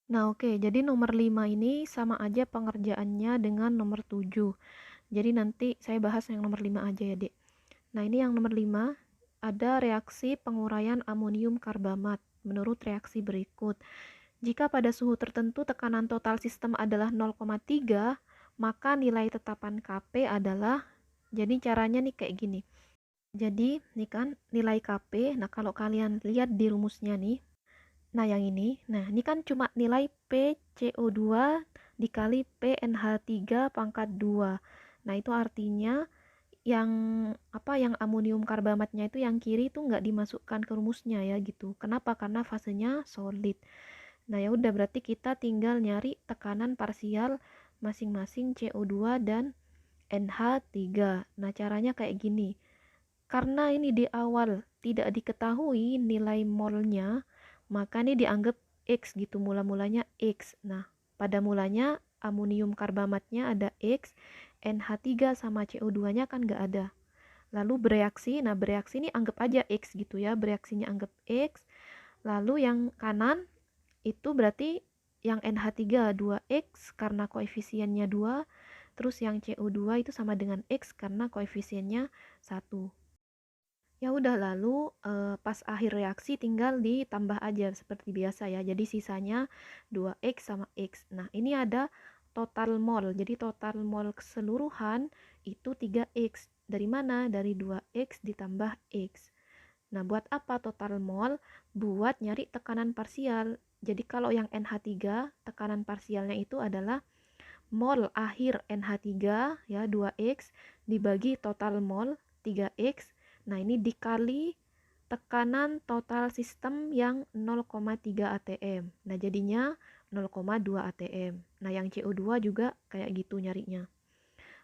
Nah, oke, jadi nomor 5 ini sama aja pengerjaannya dengan nomor 7. Jadi nanti saya bahas yang nomor 5 aja ya, Dek. Nah, ini yang nomor 5, ada reaksi penguraian amonium karbamat menurut reaksi berikut. Jika pada suhu tertentu tekanan total sistem adalah 0,3, maka nilai tetapan Kp adalah, jadi caranya nih kayak gini. Jadi, nih kan nilai Kp, nah kalau kalian lihat di rumusnya nih, nah yang ini kan cuma nilai PCO2 dikali PNH3 pangkat 2. Nah, itu artinya yang yang amonium karbamatnya itu yang kiri itu nggak dimasukkan ke rumusnya ya gitu. Kenapa? Karena fasenya solid. Nah, ya udah berarti kita tinggal nyari tekanan parsial masing-masing CO2 dan NH3. Nah, caranya kayak gini. Karena ini di awal tidak diketahui nilai molnya, maka ini dianggap X gitu, mula-mulanya X. Nah, pada mulanya amonium karbamatnya ada X, NH3 sama CO2-nya kan nggak ada. Lalu bereaksi, nah bereaksi ini anggap aja X gitu ya, bereaksinya anggap X. Lalu yang kanan itu berarti yang NH3 2X karena koefisiennya 2, terus yang CO2 itu sama dengan X karena koefisiennya 1. Ya udah lalu pas akhir reaksi tinggal ditambah aja seperti biasa ya. Jadi sisanya 2X sama X. Nah, ini ada total mol. Jadi total mol keseluruhan itu 3X. Dari mana? Dari 2X ditambah X. Nah, buat apa total mol? Buat nyari tekanan parsial. Jadi kalau yang NH3, tekanan parsialnya itu adalah mol akhir NH3 ya 2X dibagi total mol 3X. Nah, ini dikali tekanan total sistem yang 0,3 atm. Nah, jadinya 0,2 atm. Nah, yang CO2 juga kayak gitu nyarinya.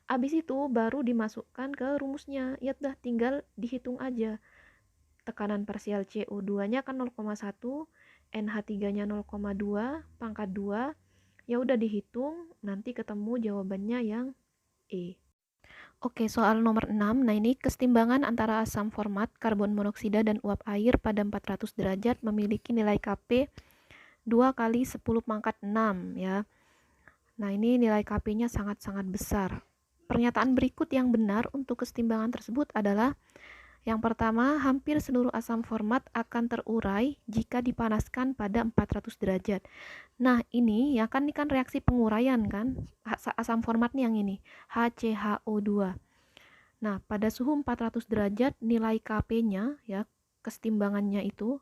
Abis itu baru dimasukkan ke rumusnya. Ya udah tinggal dihitung aja. Tekanan parsial CO2-nya kan 0,1, NH3-nya 0,2 pangkat 2. Ya udah dihitung, nanti ketemu jawabannya yang E. Oke, soal nomor 6. Nah, ini kesetimbangan antara asam format, karbon monoksida, dan uap air pada 400 derajat memiliki nilai Kp 2 kali 10 pangkat 6 ya. Nah, ini nilai Kp-nya sangat-sangat besar. Pernyataan berikut yang benar untuk kesetimbangan tersebut adalah yang pertama, hampir seluruh asam format akan terurai jika dipanaskan pada 400 derajat. Nah, ini ya kan ini kan reaksi penguraian kan? Asam format nih yang ini, HCHO2. Nah, pada suhu 400 derajat nilai Kp-nya ya, kesetimbangannya itu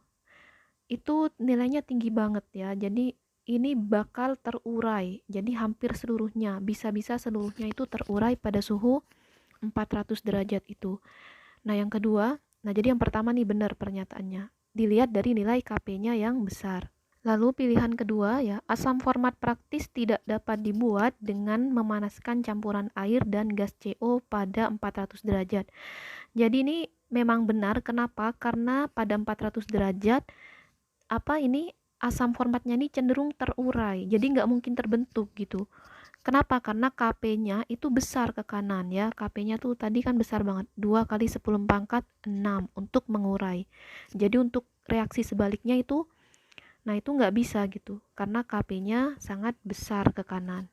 nilainya tinggi banget ya. Jadi ini bakal terurai. Jadi hampir seluruhnya, bisa-bisa seluruhnya itu terurai pada suhu 400 derajat itu. Nah, yang kedua, jadi yang pertama nih benar pernyataannya. Dilihat dari nilai Kp-nya yang besar. Lalu pilihan kedua ya, asam format praktis tidak dapat dibuat dengan memanaskan campuran air dan gas CO pada 400 derajat. Jadi ini memang benar, kenapa? Karena pada 400 derajat ini asam formatnya ini cenderung terurai. Jadi nggak mungkin terbentuk gitu. Kenapa? Karena Kp-nya itu besar ke kanan ya. Kp-nya tuh tadi kan besar banget. 2 kali 10 pangkat 6 untuk mengurai. Jadi untuk reaksi sebaliknya itu, nah itu nggak bisa gitu. Karena Kp-nya sangat besar ke kanan.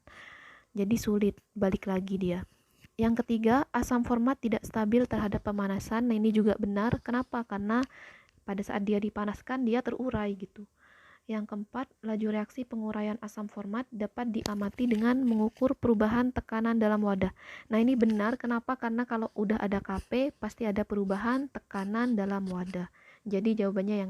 Jadi sulit balik lagi dia. Yang ketiga, asam format tidak stabil terhadap pemanasan. Nah ini juga benar. Kenapa? Karena pada saat dia dipanaskan dia terurai gitu. Yang keempat, laju reaksi penguraian asam format dapat diamati dengan mengukur perubahan tekanan dalam wadah. Nah, ini benar. Kenapa? Karena kalau udah ada Kp, pasti ada perubahan tekanan dalam wadah. Jadi jawabannya yang